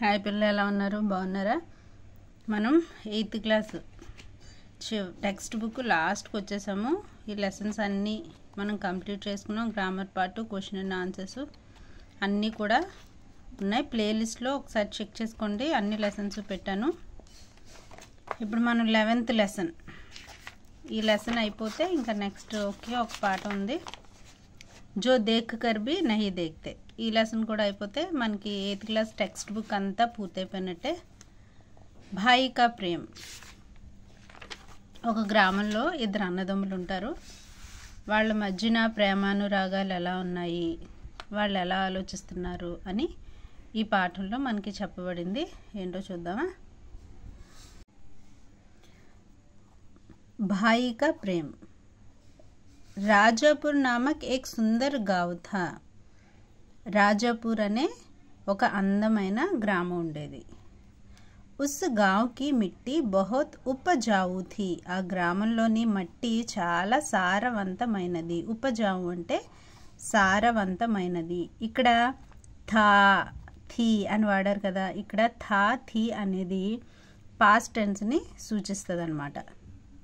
Hi పిల్లలు, ఎలా ఉన్నారు? బాగున్నారా? మనం 8th క్లాస్ టెక్స్ట్ బుక్ లాస్ట్కి వచ్చేసాము. ఈ లెసన్స్ అన్నీ మనం కంప్లీట్ చేసుకున్నాం. Grammar part, question and answers అన్నీ కూడా ఉన్నాయి. ప్లేలిస్ట్లో ఒకసారి చెక్ చేసుకోండి. అన్ని లెసన్స్ పెట్టాను. ఇప్పుడు మనం 11th లెసన్. ఈ లెసన్ అయిపోతే ఇంకా నెక్స్ట్ ఒక పాట ఉంది, జో దేఖ్ కర్ భీ నహీ దేఖ్తే. ఈ లెసన్ కూడా అయిపోతే మనకి 8th క్లాస్ టెక్స్ట్ బుక్ అంతా పూర్తయిపోయినట్టే. భాయి కా ప్రేమ్. ఒక గ్రామంలో ఇద్దరు అన్నదమ్ములు ఉంటారు. వాళ్ళ మధ్యన ప్రేమానురాగాలు ఎలా ఉన్నాయి, వాళ్ళు ఎలా ఆలోచిస్తున్నారు అని ఈ పాఠంలో మనకి చెప్పబడింది. ఏంటో చూద్దామా. భాయి కా ప్రేమ్. రాజాపూర్ నామక్ ఏక్ సుందర్ గావ్ థా. రాజాపూర్ అనే ఒక అందమైన గ్రామం ఉండేది. ఉస్ గావ్ కి మిట్టి బహుత్ ఉపజావు థీ. ఆ గ్రామంలోని మట్టి చాలా సారవంతమైనది. ఉపజావు అంటే సారవంతమైనది. ఇక్కడ థా థీ అని వాడారు కదా, ఇక్కడ థా థీ అనేది పాస్ట్ టెన్స్ని సూచిస్తుంది అన్నమాట.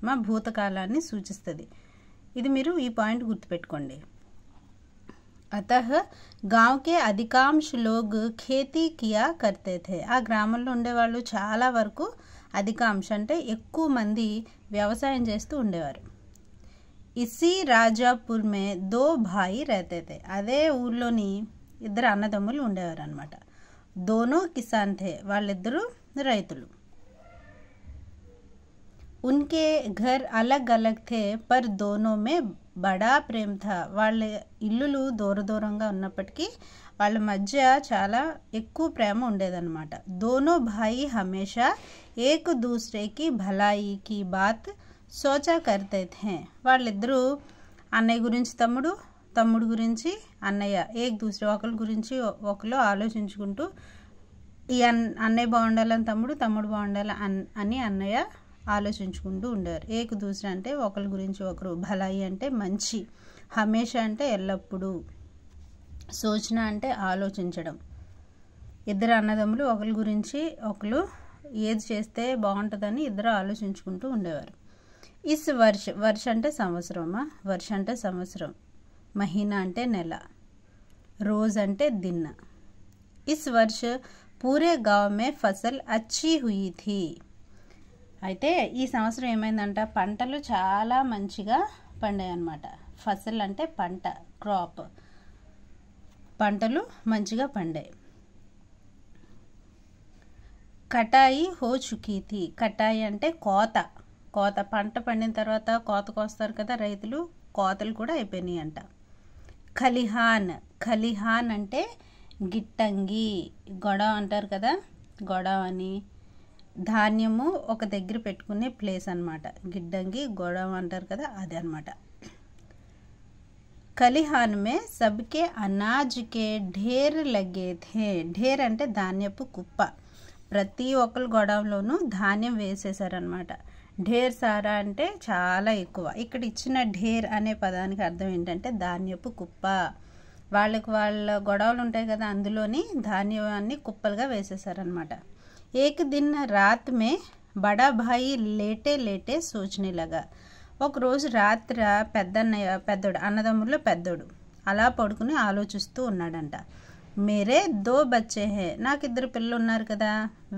మా భూతకాలాన్ని సూచిస్తుంది. ఇది మీరు ఈ పాయింట్ గుర్తుపెట్టుకోండి. అతః గాంవ్ కే అధికాంశ లోగ్ ఖేతీ కియా కర్తే థే. ఆ గ్రామంలో ఉండేవాళ్ళు చాలా వరకు, అధికాంశ అంటే ఎక్కువ మంది వ్యవసాయం చేస్తూ ఉండేవారు. ఇసి రాజాపూర్ మే దో భాయి रहते थे. అదే ఊర్లోని ఇద్దరు అన్నదమ్ములు ఉండేవారు అనమాట. దోనో కిసాన్ థే. వాళ్ళిద్దరూ రైతులు. उनके घर अलग अलग थे पर दोनों में बड़ा प्रेम था. వాళ్ళ ఇల్లులు దూర దూరంగా ఉన్నప్పటికీ వాళ్ళ మధ్య చాలా ఎక్కువ ప్రేమ ఉండేదన్నమాట. దోనో భాయి హమేషా ఏక్ దూసరేకి భలాయి కి బాత్ సోచా కర్తే థే. వాళ్ళిద్దరూ అన్నయ్య గురించి తమ్ముడు, తమ్ముడు గురించి అన్నయ్య, ఏక్ దూసరే ఒకరి గురించి ఒకరు ఆలోచించుకుంటూ, ఈ అన్నయ్య బాగుండాలని తమ్ముడు, తమ్ముడు బాగుండాలి అని అన్నయ్య ఆలోచించుకుంటూ ఉండేవారు. ఏక దూసరా అంటే ఒకరి గురించి ఒకరు, భలాయి అంటే మంచి, హమేషా అంటే ఎల్లప్పుడూ, సోచన అంటే ఆలోచించడం. ఇద్దరు అన్నదమ్ములు ఒకరి గురించి ఒకరు ఏది చేస్తే బాగుంటుందని ఇద్దరు ఆలోచించుకుంటూ ఉండేవారు. ఇస్ వర్ష. వర్ష అంటే సంవత్సరమా, వర్ష అంటే సంవత్సరం, మహీనా అంటే నెల, రోజ్ అంటే దిన్. ఇస్ వర్ష పూరే గావ్ మే ఫసల్ అచ్చీ హుయి థీ. అయితే ఈ సంవత్సరం ఏమైందంట, పంటలు చాలా మంచిగా పండాయి అన్నమాట. ఫసల్ అంటే పంట, క్రాప్, పంటలు మంచిగా పండాయి. కటాయి హో చుకీ థీ. కటాయి అంటే కోత. కోత పంట పండిన తర్వాత కోత కోస్తారు కదా రైతులు, కోతలు కూడా అయిపోయినాయి అంట. ఖలిహాన్. ఖలిహాన్ అంటే గిట్టంగి, గొడవ అంటారు కదా, గొడవ అని. ధాన్యము ఒక దగ్గర పెట్టుకునే ప్లేస్ అన్నమాట. గిడ్డంగి, గొడవ అంటారు కదా, అది అన్నమాట. ఖలిహాన్ మే సబ్కే అనాజ్ కే ఢేర్ లగే థే. ఢేర్ అంటే ధాన్యపు కుప్ప. ప్రతి ఒక్కరు గొడవలోనూ ధాన్యం వేసేసారనమాట. ఢేర్ సారా అంటే చాలా ఎక్కువ. ఇక్కడ ఇచ్చిన ఢేర్ అనే పదానికి అర్థం ఏంటంటే ధాన్యపు కుప్ప. వాళ్ళ గొడవలు ఉంటాయి కదా, అందులోని ధాన్యాన్ని కుప్పలుగా వేసేసారనమాట. एक दिन रात में बड़ा भाई लेटे लेटे सोचने लगा. ఒక రోజు రాత్రి పెద్దోడు, అన్నదమ్ముల్లో పెద్దోడు అలా పడుకుని ఆలోచిస్తూ ఉన్నాడంట. మేరే దో బచ్చే హే. నాకు ఇద్దరు పిల్లలు ఉన్నారు కదా,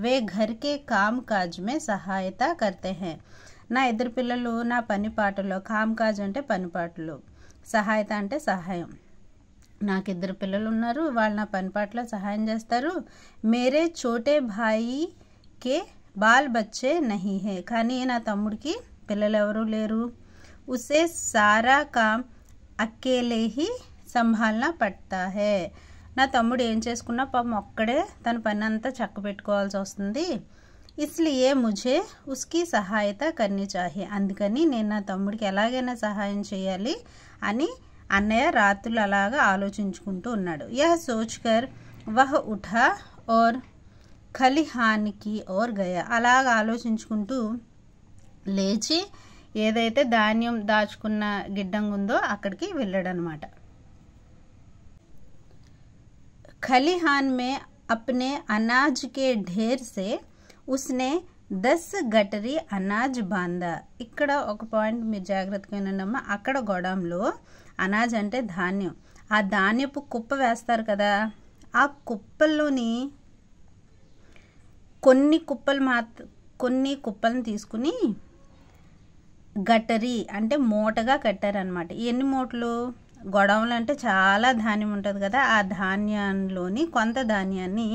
వే ఘర్ కే కామ్ కాజ్ మే సహాయత కర్తే హే. నా ఇద్దరు పిల్లలు నా పని పాటలో, కామ్ కాజ్ అంటే పని పాటలు, సహాయత అంటే సహాయం. నాకు ఇద్దరు పిల్లలు ఉన్నారు, వాళ్ళు నా పని పాటలో సహాయం చేస్తారు. మేరే చోటే భాయి కే బాల్ బచ్చే నహీ హే. కానీ నా తమ్ముడికి పిల్లలు ఎవరూ లేరు. ఉసే సారా కామ్ అకేలే హీ సంభాలనా పడతా హే. నా తమ్ముడు ఏం చేసుకున్నా పాపం ఒక్కడే తన పని అంతా చక్క పెట్టుకోవాల్సి వస్తుంది. ఇస్లియే ముझे ఉస్కి సహాయత కర్నీ చాహియే. అందుకని నేను నా తమ్ముడికి ఎలాగైనా సహాయం చేయాలి అని అన్నయ్య రాత్రులు అలాగా ఆలోచించుకుంటూ ఉన్నాడు. యహ్ సోచ్కర్ వహ్ ఉఠా और ఖలిహాన్ కి ఓర్ గయా. అలాగా ఆలోచించుకుంటూ లేచి ఏదైతే ధాన్యం దాచుకున్న గిడ్డంగి ఉందో అక్కడికి వెళ్ళాడనమాట. ఖలిహాన్ మే अपने अनाज के ढेर से उसने 10 గటరీ అనాజ్ బాందా. ఇక్కడ ఒక పాయింట్ మీరు జాగ్రత్తగా వినండమ్మా. అక్కడ గొడంలో అనాజ్ అంటే ధాన్యం, ఆ ధాన్యపు కుప్ప వేస్తారు కదా, ఆ కుప్పల్లోని కొన్ని కుప్పలను తీసుకుని గటరీ అంటే మూటగా కట్టారనమాట. ఎన్ని మూటలు? గొడవలు అంటే చాలా ధాన్యం ఉంటుంది కదా, ఆ ధాన్యంలోని కొంత ధాన్యాన్ని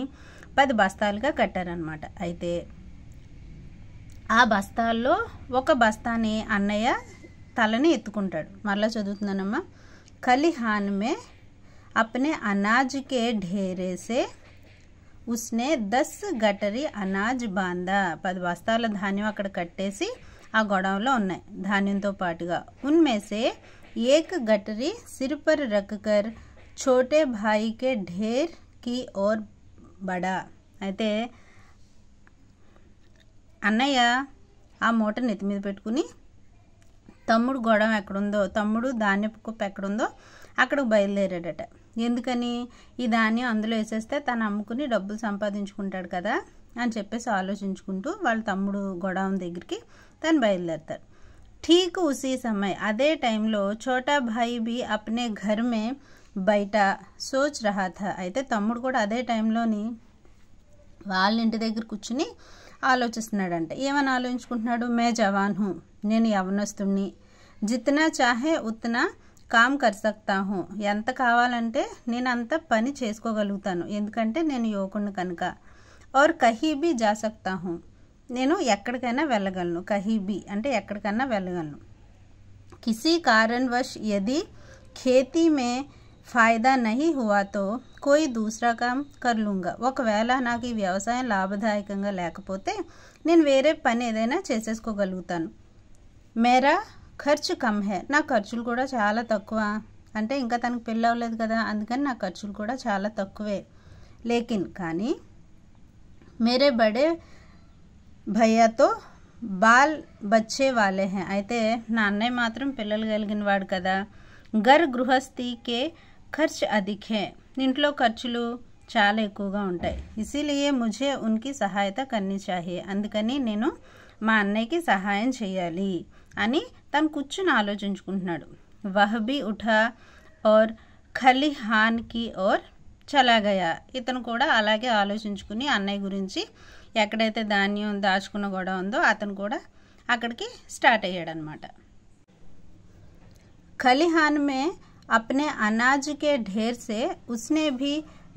10 బస్తాలుగా కట్టారనమాట. అయితే ఆ బస్తాల్లో ఒక బస్తాని అన్నయ్య తలని ఎత్తుకుంటాడు. మరలా చదువుతున్నానమ్మా. ఖలిహాన్ మే అప్నే అనాజ్ కే ఢేరే సే ఉస్నే 10 గటరీ అనాజ్ బాందా. 10 బస్తాల ధాన్యం అక్కడ కట్టేసి ఆ గొడవలో ఉన్నాయి ధాన్యంతో పాటుగా. ఉన్మే సే एक गटरी सिर पर रखकर छोटे भाई के ढेर की ओर बढ़ा. అయితే అన్నయ్య ఆ మూట నెత్తి మీద పెట్టుకుని తమ్ముడు గొడవ ఎక్కడుందో, తమ్ముడు ధాన్యపు కుప్ప ఎక్కడుందో అక్కడికి బయలుదేరాడట. ఎందుకని? ఈ ధాన్యం అందులో వేసేస్తే తను అమ్ముకుని డబ్బులు సంపాదించుకుంటాడు కదా అని చెప్పేసి ఆలోచించుకుంటూ వాళ్ళ తమ్ముడు గొడవ దగ్గరికి తను బయలుదేరతాడు. ठीक उसी समय अदे टाइम लो छोटा भाई भी अपने घर में बैठा सोच रहा था. అయితే తమ్ముడు కూడా అదే టైంలోని వాళ్ళ ఇంటి దగ్గర కూర్చుని ఆలోచిస్తున్నాడంట. ఏమని ఆలోచించుకుంటున్నాడు? మే జవాన్ హూ, నేను యవనస్తుణ్ణి, జితనా చాహే ఉతనా కామ్ కర్ సక్తా హూ, ఎంత కావాలంటే నేను అంత పని చేసుకోగలుగుతాను, ఎందుకంటే నేను యువకుడిని కనుక. और कहीं भी जा सकता हूँ, నేను ఎక్కడికైనా వెళ్ళగలను. కహీబీ అంటే ఎక్కడికైనా వెళ్ళగలను. కిసీ కారణవश यदि खेती में फ़ायदा नहीं हुआ तो कोई दूसरा काम कर लूँगा. ఒకవేళ నాకు ఈ వ్యవసాయం లాభదాయకంగా లేకపోతే నేను వేరే పని ఏదైనా చేసేసుకోగలుగుతాను. మేరా ఖర్చు కమ్ హే, నా ఖర్చులు కూడా చాలా తక్కువ. అంటే ఇంకా తనకు పెళ్ళి అవ్వలేదు కదా, అందుకని నా ఖర్చులు కూడా చాలా తక్కువే. లేకిన్ కానీ మేరే బడే భయ్యాతో బాల్ బచ్చే వాలే హే, అయితే నా అన్నయ్య మాత్రం పిల్లలు కలిగిన వాడు కదా. గర్ గృహస్థికే ఖర్చ్ అధిక్ హే, ఇంట్లో ఖర్చులు చాలా ఎక్కువగా ఉంటాయి. ఇసిలియే ముझे ఉన్కి సహాయత కర్నీ చాహియే, అందుకని నేను మా అన్నయ్యకి సహాయం చేయాలి అని తను కూర్చుని ఆలోచించుకుంటున్నాడు. వహ్ బి ఉఠా और ఖలిహాన్ కి और చలా గయా. ఇతను కూడా అలాగే ఆలోచించుకుని అన్నయ్య గురించి ఎక్కడైతే ధాన్యం దాచుకున్న గొడవ ఉందో అతను కూడా అక్కడికి స్టార్ట్ అయ్యాడనమాట. ఖలిహాన్ మే అప్నే అనాజ్ కే ఢేర్ సే ఉస్నే భీ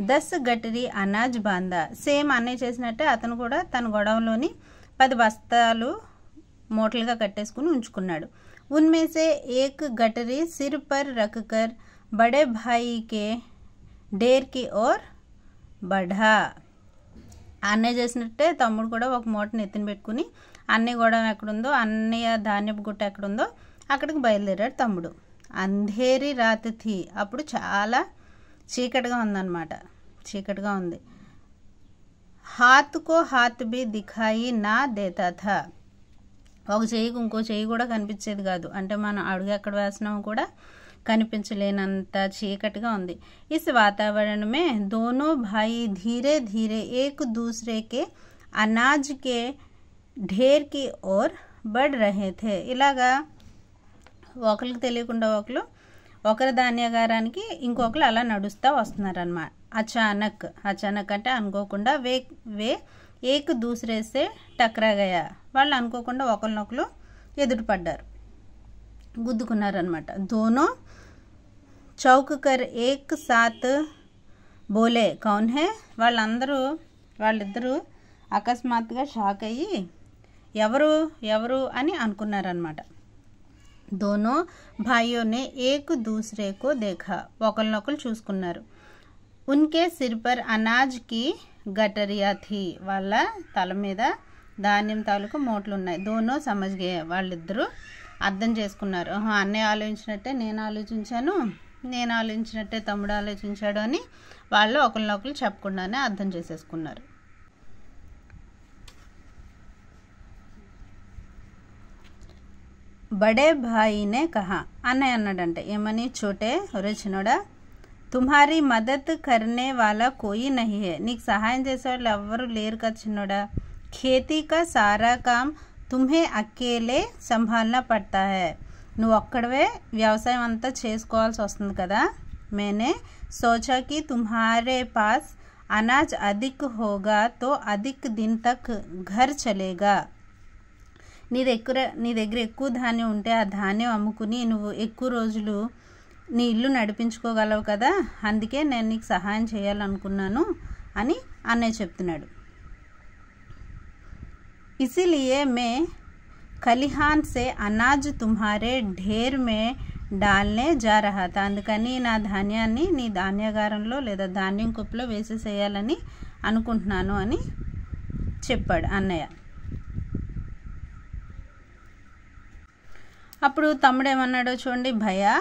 10 గటరీ అనాజ్ బాందా. సేమ్ అన్నయ్య చేసినట్టే అతను కూడా తన గొడవలోని 10 బస్తాలు మూటలుగా కట్టేసుకుని ఉంచుకున్నాడు. ఉన్మే సే 1 గటరీ సిర్ పర్ రఖకర్ బడే భాయి కే ఢేర్ కి ఓర్ బఢా. అన్నయ్య చేసినట్టే తమ్ముడు కూడా ఒక మూటని ఎత్తిన పెట్టుకుని అన్నయ్య గొడవ ఎక్కడుందో, అన్నయ్య ధాన్యపు గుట్ట ఎక్కడుందో అక్కడికి బయలుదేరాడు తమ్ముడు. అంధేరి రాతి థీ, అప్పుడు చాలా చీకటిగా ఉందన్నమాట, చీకటిగా ఉంది. హాత్కో హాత్ బి దిఖాయి నా దేతా థా, ఒక చెయ్యికి ఇంకో చెయ్యి కూడా కనిపించేది కాదు. అంటే మనం అడుగు ఎక్కడ వేసినామో కూడా కనిపించలేనంత చీకటిగా ఉంది. ఇస్ వాతావరణ మే దోనో భాయి ధీరే ధీరే ఏక్ దూసరే కే అనాజ్ కే ఢేర్ కి ఓర్ బడ్ రహే థే. ఇలాగా ఒకరికి తెలియకుండా ఒకరి ధాన్యాగారానికి ఇంకొకరు అలా నడుస్తూ వస్తున్నారన్నమాట. అచానక్, అచానక్ అంటే అనుకోకుండా, వే ఏక్ దూసరే సే టక్రా గయా, వాళ్ళు అనుకోకుండా ఒకరినొకరు ఎదురుపడ్డారు, గుద్దుకున్నారనమాట. దోనో చౌక్ కర్ ఏక్ సాత్ బోలే కౌన్ హే, వాళ్ళిద్దరూ అకస్మాత్తుగా షాక్ అయ్యి ఎవరు ఎవరు అని అనుకున్నారనమాట. దోనో భాయియోనే ఏక్ దూసరే కో దేఖా, ఒకరినొకరు చూసుకున్నారు. ఉన్కే సిర్ పర్ అనాజ్ కి గటరియా థీ, వాళ్ళ తల మీద ధాన్యం తాలూకు మూటలు ఉన్నాయి. దోనో సమజ్ గయే, వాళ్ళిద్దరూ అర్థం చేసుకున్నారు. అన్నయ్య ఆలోచించినట్టే నేను ఆలోచించాను, నేను ఆలోచించినట్టే తమ్ముడు ఆలోచించాడు అని వాళ్ళు ఒకరినొకరు చెప్పకుండానే అర్థం చేసేసుకున్నారు. బడే భాయినే కహా, అన్నయ్య అన్నాడంటే ఏమని? చోటే ఒరే చిన్నోడా, तुम्हारी मदद करने वाला कोई नहीं है నీకు సహాయం చేసేవాళ్ళు ఎవ్వరూ లేరు కదా చిన్నోడా खेती का सारा काम तुम्हें अकेले संभालना पड़ता है నువ్వు ఒక్కడవే వ్యవసాయం అంతా చేసుకోవాల్సి వస్తుంది కదా मैंने सोचा कि तुम्हारे पास अनाज अधिक होगा तो अधिक दिन तक घर चलेगा నీ దగ్గర ఎక్కువ ధాన్యం ఉంటే ఆ ధాన్యం అమ్ముకుని నువ్వు ఎక్కువ రోజులు నీ ఇల్లు నడిపించుకోగలవు కదా అందుకే నేను నీకు సహాయం చేయాలనుకున్నాను అని అన్నయ్య చెప్తున్నాడు इसीलिए मैं खलिहान से अनाज तुम्हारे ढेर में डालने जा रहा था అందుకని నా ధాన్యాన్ని నీ ధాన్యాగారంలో లేదా ధాన్యం కుప్పలో వేసేసేయాలని అనుకుంటున్నాను అని చెప్పాడు అన్నయ్య అప్పుడు తమ్ముడు ఏమన్నాడో చూడండి భయ్యా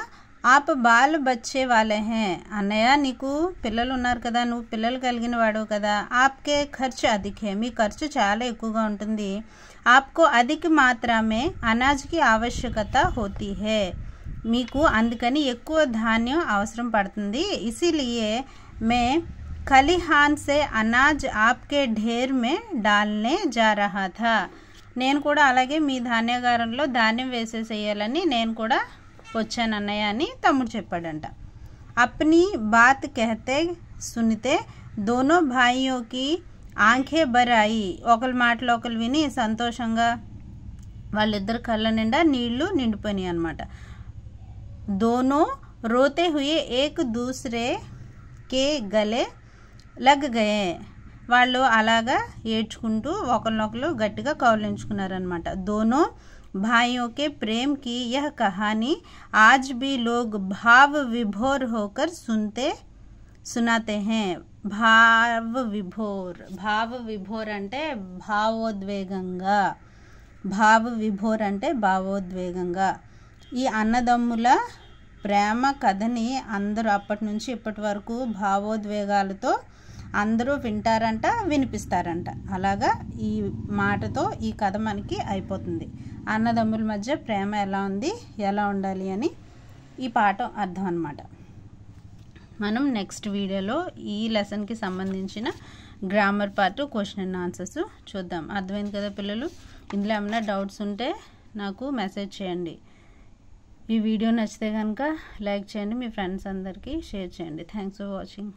आप बाल बच्चे वाले हैं అన్నయ్య నీకు పిల్లలు ఉన్నారు కదా నువ్వు పిల్లలు కలిగిన వాడవు కదా आपके खर्च अधिक है మీ ఖర్చు చాలా ఎక్కువగా ఉంటుంది आपको अधिक मात्रा में अनाज की आवश्यकता होती है మీకు అందుకని ఎక్కువ ధాన్యం అవసరం పడుతుంది इसीलिए मैं खलिहान से अनाज आपके ढेर में डालने जा रहा था నేను కూడా అలాగే మీ ధాన్యాగారంలో ధాన్యం వేసేసేయాలని నేను కూడా వచ్చాను అన్నయ్య అని తమ్ముడు చెప్పాడంట अपनी बात कहते सुनते दोनों भाइयों की आंखें भर आई ఒకరి మాటలు ఒకరు విని సంతోషంగా వాళ్ళిద్దరు కళ్ళ నిండా నీళ్లు నిండిపోయినాయి అన్నమాట दोनों रोते हुए एक दूसरे के गले लग गए వాళ్ళు అలాగా ఏడ్చుకుంటూ ఒకరినొకరు గట్టిగా కౌలించుకున్నారనమాట दोनों भाइयों के प्रेम की यह कहानी आज भी लोग भाव विभोर होकर सुनाते हैं भाव विभोर అంటే భావోద్వేగంగా భావ విభోర్ అంటే భావోద్వేగంగా ఈ అన్నదమ్ముల ప్రేమ కథని అందరూ అప్పటి నుంచి ఇప్పటి వరకు భావోద్వేగాలతో అందరూ వింటారంట వినిపిస్తారంట అలాగా ఈ మాటతో ఈ కథ మనకి అయిపోతుంది అన్నదమ్ముల మధ్య ప్రేమ ఎలా ఉంది ఎలా ఉండాలి అని ఈ పాఠం అర్థం అన్నమాట మనం నెక్స్ట్ వీడియోలో ఈ లెసన్కి సంబంధించిన grammar part question and answers చూద్దాం అర్థమైంది కదా పిల్లలు ఇందులో ఏమైనా డౌట్స్ ఉంటే నాకు మెసేజ్ చేయండి ఈ వీడియో నచ్చితే కనుక లైక్ చేయండి మీ ఫ్రెండ్స్ అందరికీ షేర్ చేయండి థ్యాంక్స్ ఫర్ వాచింగ్